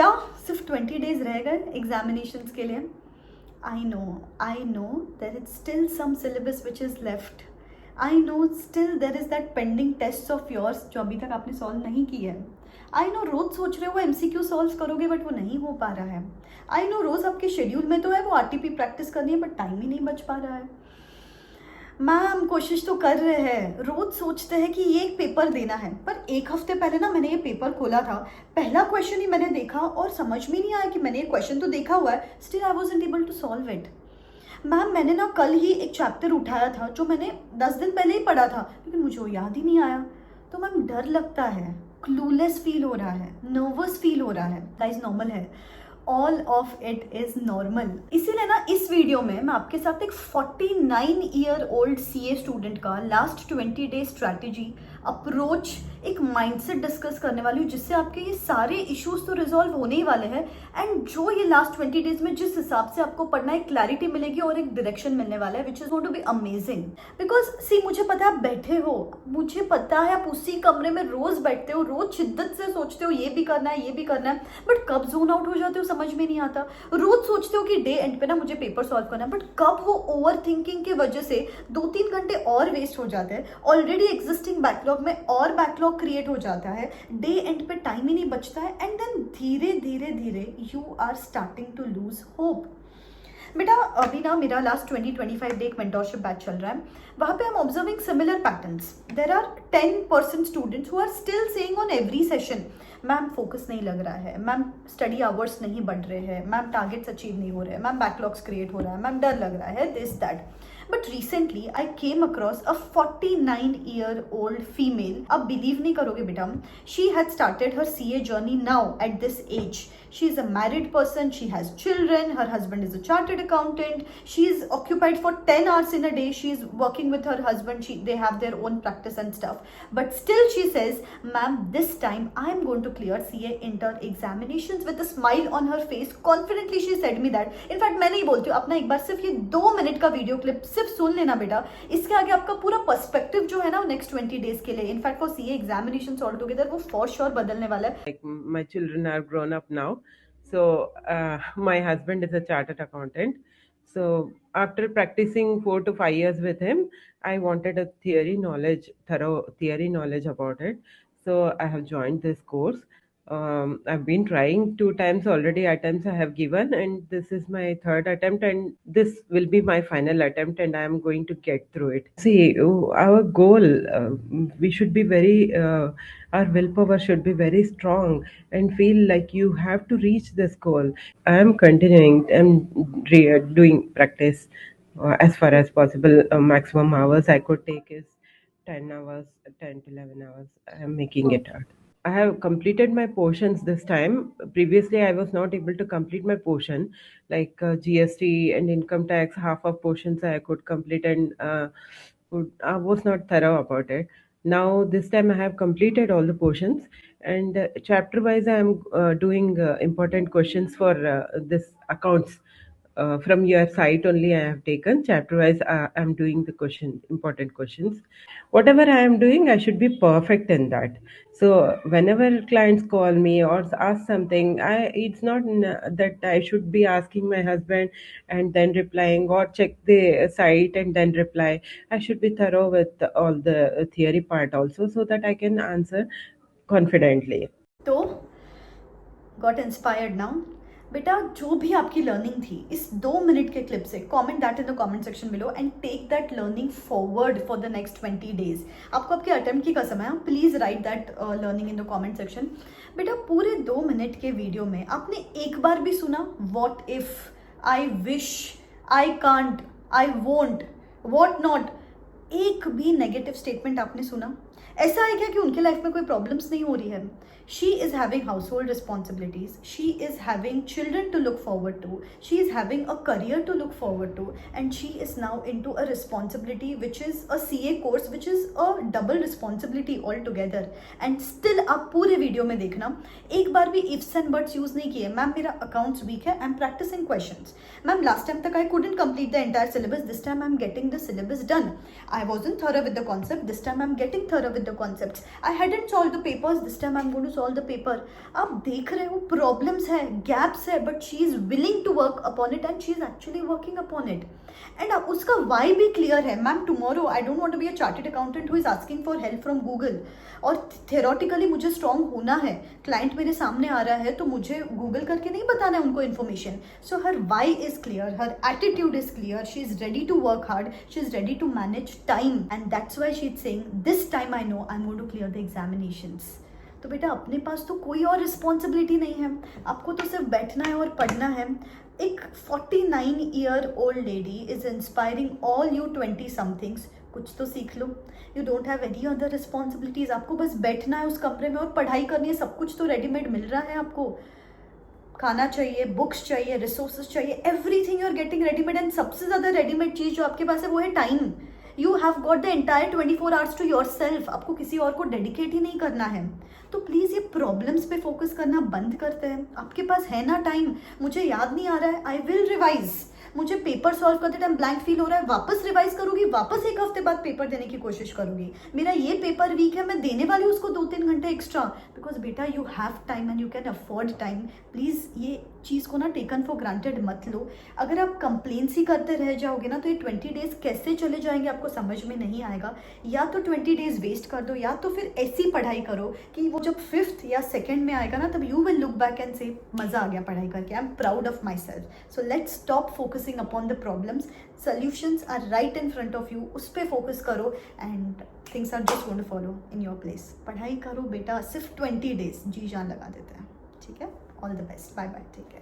बेटा सिर्फ 20 डेज रह गए एग्जामिनेशंस के लिए. I know there is still some syllabus which is left. I know still there is that pending test of yours जो अभी तक आपने सॉल्व नहीं की है. आई नो रोज़ सोच रहे हो MCQ सॉल्व करोगे बट वो नहीं हो पा रहा है. आई नो रोज़ आपके शेड्यूल में तो है वो RTP प्रैक्टिस करनी है बट टाइम ही नहीं बच पा रहा है. मैम कोशिश तो कर रहे हैं, रोज सोचते हैं कि ये एक पेपर देना है, पर एक हफ्ते पहले ना मैंने ये पेपर खोला था, पहला क्वेश्चन ही मैंने देखा और समझ में नहीं आया कि मैंने ये क्वेश्चन तो देखा हुआ है, still I wasn't able to solve it. Ma'am मैंने ना कल ही एक चैप्टर उठाया था जो मैंने 10 दिन पहले ही पढ़ा था लेकिन मुझे वो याद ही नहीं आया. तो मैम डर लगता है, क्लूलेस फील हो रहा है, नर्वस फील हो रहा है. गाइस नॉर्मल है, all of it is normal. इसीलिए ना इस वीडियो में मैं आपके साथ एक 49-year-old CA स्टूडेंट का लास्ट 20 डे स्ट्रैटेजी, अप्रोच, एक माइंडसेट डिस्कस करने वाली हूँ जिससे आपके ये सारे इश्यूज तो रिजॉल्व होने ही वाले हैं. एंड जो ये लास्ट 20 डेज में जिस हिसाब से आपको पढ़ना है, क्लैरिटी मिलेगी और एक डायरेक्शन मिलने वाला है which is going to be amazing. Because see मुझे पता है आप बैठे हो, मुझे पता है आप उसी कमरे में रोज बैठते हो, रोज शिद्दत से सोचते हो ये भी करना है ये भी करना है, बट कब जोन आउट हो जाते हो समझ में नहीं आता. रोज सोचते हो कि डे एंड पे ना मुझे पेपर सॉल्व करना है, बट कब वो ओवर थिंकिंग की वजह से 2-3 घंटे और वेस्ट हो जाते हैं, ऑलरेडी एग्जिस्टिंग बैकलॉग में और बैकलॉग क्रिएट हो जाता है, डे एंड पे टाइम ही नहीं बचता है, एंड देन धीरे धीरे धीरे you are starting to lose hope. बेटा अभी ना मेरा लास्ट 20-25 डे एक मेंटोरशिप बैच चल रहा है, वहाँ पे I am observing similar patterns. There are 10% students who are still saying on every session, ma'am focus नहीं लग रहा है, मैम स्टडी आवर्स नहीं बढ़ रहे हैं, मैम टारगेट्स अचीव नहीं हो रहे हैं, मैम बैकलॉग्स क्रिएट हो रहा है, मैम डर लग रहा है, this that. But recently I came across a 49-year-old female. अब believe नहीं करोगे बेटा, she had started her CA journey now at this age. She is a married person, she has children, her husband is a chartered accountant, she is occupied for 10 hours in a day, she is working with her husband, they have their own practice and stuff. But still she says, ma'am, this time I am going to clear CA inter examinations with a smile on her face. Confidently she said me that. In fact मैं नहीं बोलती हूँ, अपना एक बार सिर्फ ये 2 minute का video clip सिर्फ सुन लेना बेटा, इसके आगे आपका पूरा पर्सपेक्टिव जो है ना नेक्स्ट 20 डेज के लिए, in fact for CA examinations all together वो फॉर श्योर बदलने वाला है. Like my children are grown up now, so my husband is a chartered accountant. So after practicing 4 to 5 years with him, I wanted a thorough theory knowledge about it. So I have joined this course. I've been trying 2 times already. Attempts I have given, and this is my 3rd attempt, and this will be my final attempt, and I am going to get through it. See, our goal, we should be our willpower should be very strong and feel like you have to reach this goal. I am continuing. I'm doing practice as far as possible. Maximum hours I could take is 10 hours, 10 to 11 hours. I am making it hard. I have completed my portions this time. Previously, I was not able to complete my portion, like GST and income tax. Half of portions I could complete, and I was not thorough about it. Now, this time I have completed all the portions, and chapter wise, I am doing important questions for this accounts. From your site only I have taken chapter wise. I am doing the important questions. Whatever I am doing, I should be perfect in that. So whenever clients call me or ask something, it's not that I should be asking my husband and then replying, or check the site and then reply. I should be thorough with all the theory part also, so that I can answer confidently. तो got inspired now. बेटा जो भी आपकी learning थी इस 2 minute के clip से, comment that in the comment section below and take that learning forward for the next 20 days. आपको आपके अटेम्प्ट की कसम है, please write that learning in the comment section. बेटा पूरे 2 मिनट के वीडियो में आपने एक बार भी सुना what if, I wish, I can't, I won't, what not, एक भी नेगेटिव स्टेटमेंट आपने सुना? ऐसा है क्या कि उनके लाइफ में कोई प्रॉब्लम्स नहीं हो रही है? She is having household responsibilities, she is having children to look forward to, she is having a career to look forward to, and she is now into a responsibility which is a CA course which is a double responsibility all together. And still आप पूरे video में देखना, एक बार भी ifs and buts use नहीं किए. Ma'am मेरा accounts weak है, I am practising questions. Ma'am last time तक I couldn't complete the entire syllabus, this time I am getting the syllabus done. I wasn't thorough with the concept, this time I'm getting thorough with the the concepts. I hadn't solved the papers. This time I'm going to solve the paper. आप देख रहे हो problems है, gaps है, but she is willing to work upon it and she is actually working upon it. And उसका why भी clear है. Ma'am tomorrow I don't want to be a chartered accountant who is asking for help from Google. और theoretically मुझे strong होना है. Client मेरे सामने आ रहा है तो मुझे Google करके नहीं बताना है उनको information. So her why is clear, her attitude is clear, she is ready to work hard, she is ready to manage time, and that's why she is saying this time I know I'm going to clear the examinations. तो बेटा अपने पास तो कोई और responsibility नहीं है, आपको तो सिर्फ बैठना है और पढ़ना है. एक 49-year-old lady is inspiring all you 20 somethings. कुछ तो सीख लो. You don't have any other responsibilities. आपको बस बैठना है उस कमरे में और पढ़ाई करनी है. सब कुछ तो रेडीमेड मिल रहा है आपको. खाना चाहिए, बुक्स चाहिए, रिसोर्सेज चाहिए, everything you are getting readymade. And सबसे ज़्यादा रेडीमेड चीज़ जो आपके पास है वो है time. You have got the entire 24 hours to yourself. आपको किसी और को डेडिकेट ही नहीं करना है. तो प्लीज़ ये प्रॉब्लम्स पे फोकस करना बंद करते हैं. आपके पास है ना टाइम. मुझे याद नहीं आ रहा है, आई विल रिवाइज. मुझे पेपर सॉल्व करते टाइम ब्लैंक फील हो रहा है, वापस रिवाइज करूंगी, वापस एक हफ्ते बाद पेपर देने की कोशिश करूंगी. मेरा ये पेपर वीक है, मैं देने वाली हूँ उसको 2-3 घंटे एक्स्ट्रा. बिकॉज बेटा you have time and you can afford time. Please ये चीज़ को ना टेकन फॉर ग्रांटेड मत लो. अगर आप कंप्लेंट्स ही करते रह जाओगे ना तो ये 20 डेज कैसे चले जाएंगे आपको समझ में नहीं आएगा. या तो 20 डेज वेस्ट कर दो, या तो फिर ऐसी पढ़ाई करो कि वो जब 5th या 2nd में आएगा ना तब you will look back and से मज़ा आ गया पढ़ाई करके. I am proud of myself. So let's stop focusing upon the problems. Solutions are right in front of you. उस पर फोकस करो and things are just going to follow in your place. पढ़ाई करो बेटा, सिर्फ 20 days जी जान लगा देते हैं. ठीक है. All the best. Bye bye. Take care.